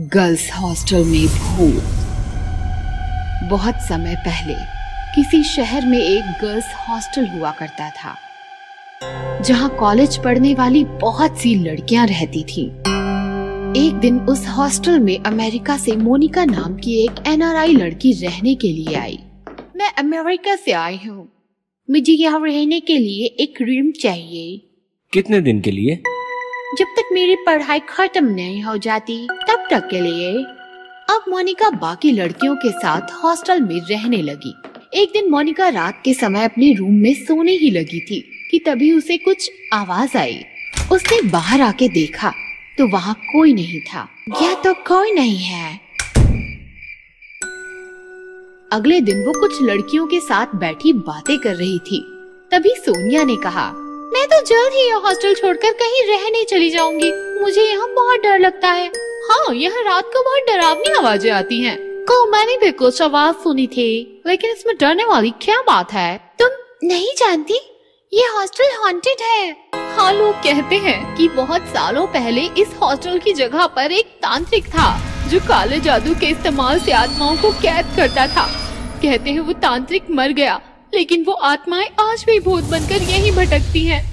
Girls hostel में भूत। बहुत समय पहले किसी शहर में एक गर्ल्स हॉस्टल हुआ करता था, जहां कॉलेज पढ़ने वाली बहुत सी लड़कियां रहती थीं। एक दिन उस हॉस्टल में अमेरिका से मोनिका नाम की एक NRI लड़की रहने के लिए आई। मैं अमेरिका से आई हूँ, मुझे यहाँ रहने के लिए एक रूम चाहिए। कितने दिन के लिए? जब तक मेरी पढ़ाई खत्म नहीं हो जाती तब तक के लिए। अब मोनिका बाकी लड़कियों के साथ हॉस्टल में रहने लगी। एक दिन मोनिका रात के समय अपने रूम में सोने ही लगी थी कि तभी उसे कुछ आवाज आई। उसने बाहर आके देखा तो वहाँ कोई नहीं था। यह तो कोई नहीं है। अगले दिन वो कुछ लड़कियों के साथ बैठी बातें कर रही थी। तभी सोनिया ने कहा, मैं तो जल्द ही यह हॉस्टल छोड़कर कहीं रहने चली जाऊंगी। मुझे यहाँ बहुत डर लगता है। हाँ, यहाँ रात को बहुत डरावनी आवाजें आती हैं। मैंने भी कुछ आवाज सुनी थी, लेकिन इसमें डरने वाली क्या बात है? तुम नहीं जानती? ये हॉस्टल हॉन्टेड है। हाँ, लोग कहते हैं कि बहुत सालों पहले इस हॉस्टल की जगह पर एक तांत्रिक था जो काले जादू के इस्तेमाल से आत्माओं को कैद करता था। कहते हैं वो तांत्रिक मर गया, लेकिन वो आत्माएं आज भी भूत बनकर यहीं भटकती हैं।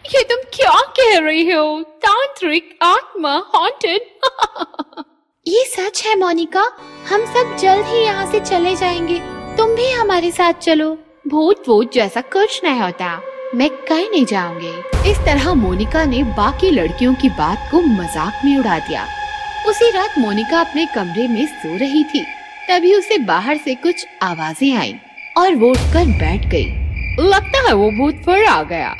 ये तुम क्या कह रही हो? तांत्रिक आत्मा हॉन्टेड? ये सच है मोनिका, हम सब जल्द ही यहाँ से चले जाएंगे। तुम भी हमारे साथ चलो। भूत वूत जैसा कुछ नहीं होता, मैं कहीं नहीं जाऊंगी। इस तरह मोनिका ने बाकी लड़कियों की बात को मजाक में उड़ा दिया। उसी रात मोनिका अपने कमरे में सो रही थी, तभी उसे बाहर से कुछ आवाजें आईं और वो उठकर बैठ गई। लगता है वो भूत फिर आ गया।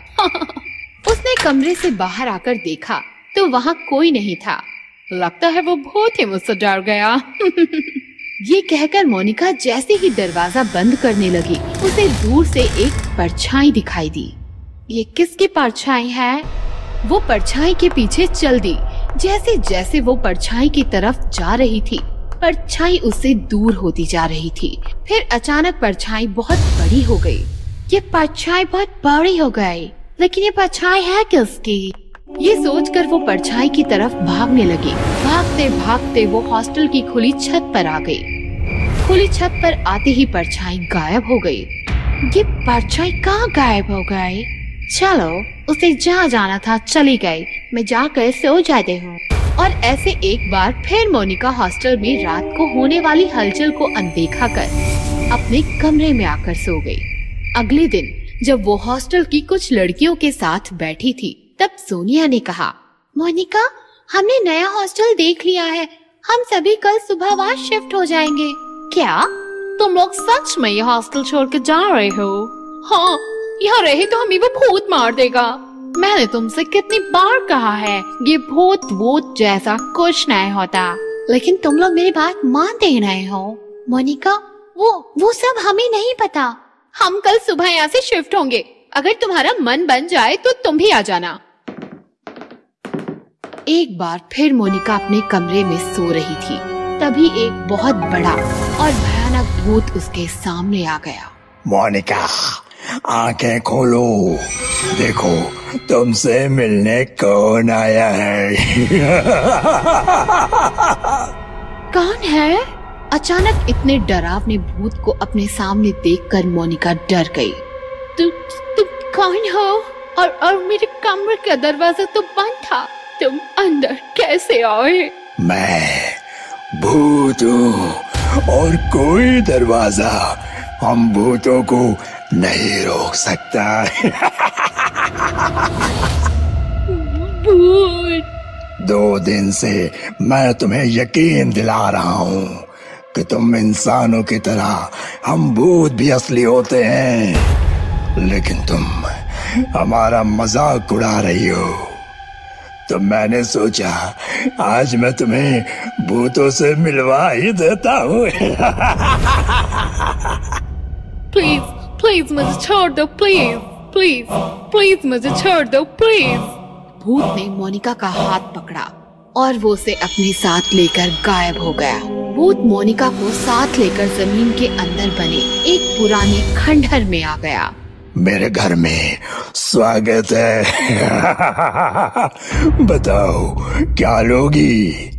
उसने कमरे से बाहर आकर देखा तो वहाँ कोई नहीं था। लगता है वो भूत ही मुझसे डर गया। ये कहकर मोनिका जैसे ही दरवाजा बंद करने लगी, उसे दूर से एक परछाई दिखाई दी। ये किसकी परछाई है? वो परछाई के पीछे चल दी। जैसे जैसे वो परछाई की तरफ जा रही थी, परछाई उससे दूर होती जा रही थी। फिर अचानक परछाई बहुत बड़ी हो गई। ये परछाई बहुत बड़ी हो गई, लेकिन ये परछाई है किसकी? ये सोचकर वो परछाई की तरफ भागने लगी। भागते भागते वो हॉस्टल की खुली छत पर आ गई। खुली छत पर आते ही परछाई गायब हो गई। ये परछाई कहाँ गायब हो गई? चलो, उसे जहाँ जाना था चली गई, मैं जाकर सो जाती हूँ। और ऐसे एक बार फिर मोनिका हॉस्टल में रात को होने वाली हलचल को अनदेखा कर अपने कमरे में आकर सो गई। अगले दिन जब वो हॉस्टल की कुछ लड़कियों के साथ बैठी थी, तब सोनिया ने कहा, मोनिका, हमने नया हॉस्टल देख लिया है। हम सभी कल सुबह वहाँ शिफ्ट हो जाएंगे। क्या तुम लोग सच में ये हॉस्टल छोड़ के जा रहे हो? हाँ, यहाँ रहे तो हमें वो भूत मार देगा। मैंने तुमसे कितनी बार कहा है, ये भूत वूत जैसा कुछ नहीं होता, लेकिन तुम लोग मेरी बात मानते ही नहीं हो। मोनिका, वो सब हमें नहीं पता। हम कल सुबह यहाँ से शिफ्ट होंगे। अगर तुम्हारा मन बन जाए तो तुम भी आ जाना। एक बार फिर मोनिका अपने कमरे में सो रही थी, तभी एक बहुत बड़ा और भयानक भूत उसके सामने आ गया। मोनिका, आंखें खोलो, देखो तुमसे मिलने कौन आया है। कौन है? अचानक इतने डरावने भूत को अपने सामने देखकर मोनिका डर गई। तुम कौन हो? और मेरे कमरे का दरवाजा तो बंद था, तुम अंदर कैसे आए? मैं भूत हूँ और कोई दरवाजा हम भूतों को नहीं रोक सकता। भूत! 2 दिन से मैं तुम्हें यकीन दिला रहा हूँ कि तुम इंसानों की तरह हम भूत भी असली होते हैं, लेकिन तुम हमारा मजाक उड़ा रही हो। तो मैंने सोचा आज मैं तुम्हें भूतों से मिलवा ही देता हूँ। प्लीज प्लीज मुझे छोड़ दो, प्लीज प्लीज प्लीज मुझे छोड़ दो, प्लीज। भूत ने मोनिका का हाथ पकड़ा और वो उसे अपने साथ लेकर गायब हो गया। भूत मोनिका को साथ लेकर जमीन के अंदर बने एक पुराने खंडहर में आ गया। मेरे घर में स्वागत है। बताओ क्या लोगी?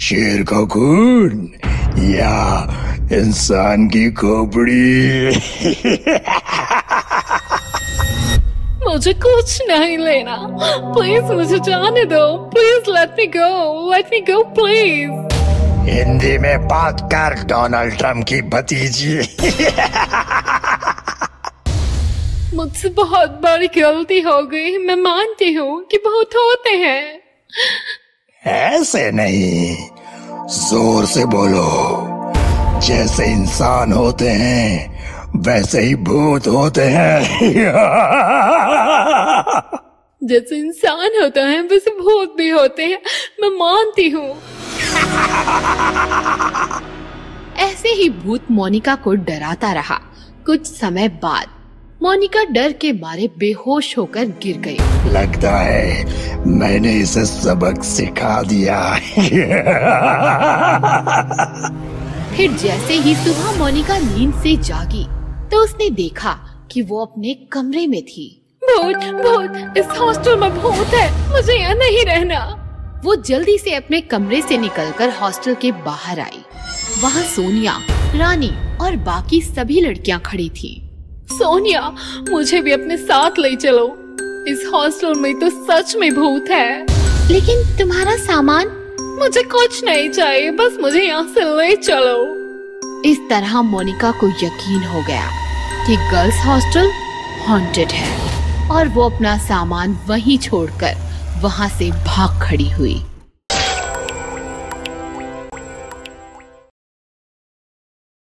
शेर का खून या इंसान की खोपड़ी? मुझे कुछ नहीं लेना, प्लीज मुझे जाने दो, please let me go please. Hindi में बात कर डोनाल्ड ट्रम्प की भतीजी। मुझसे बहुत बड़ी गलती हो गई, मैं मानती हूँ कि बहुत होते हैं। ऐसे नहीं, जोर से बोलो। जैसे इंसान होते हैं वैसे ही भूत होते हैं। जैसे इंसान होता है वैसे भूत भी होते हैं, मैं मानती हूँ। ऐसे ही भूत मोनिका को डराता रहा। कुछ समय बाद मोनिका डर के मारे बेहोश होकर गिर गई। लगता है मैंने इसे सबक सिखा दिया। फिर जैसे ही सुबह मोनिका नींद से जागी तो उसने देखा कि वो अपने कमरे में थी। भूत, इस हॉस्टल में भूत है, मुझे यहाँ नहीं रहना। वो जल्दी से अपने कमरे से निकलकर हॉस्टल के बाहर आई। वहाँ सोनिया, रानी और बाकी सभी लड़कियाँ खड़ी थी। सोनिया, मुझे भी अपने साथ ले चलो, इस हॉस्टल में तो सच में भूत है। लेकिन तुम्हारा सामान? मुझे कुछ नहीं चाहिए, बस मुझे यहाँ से ले चलो। इस तरह मोनिका को यकीन हो गया कि गर्ल्स हॉस्टल हॉन्टेड है और वो अपना सामान वहीं छोड़कर वहाँ से भाग खड़ी हुई।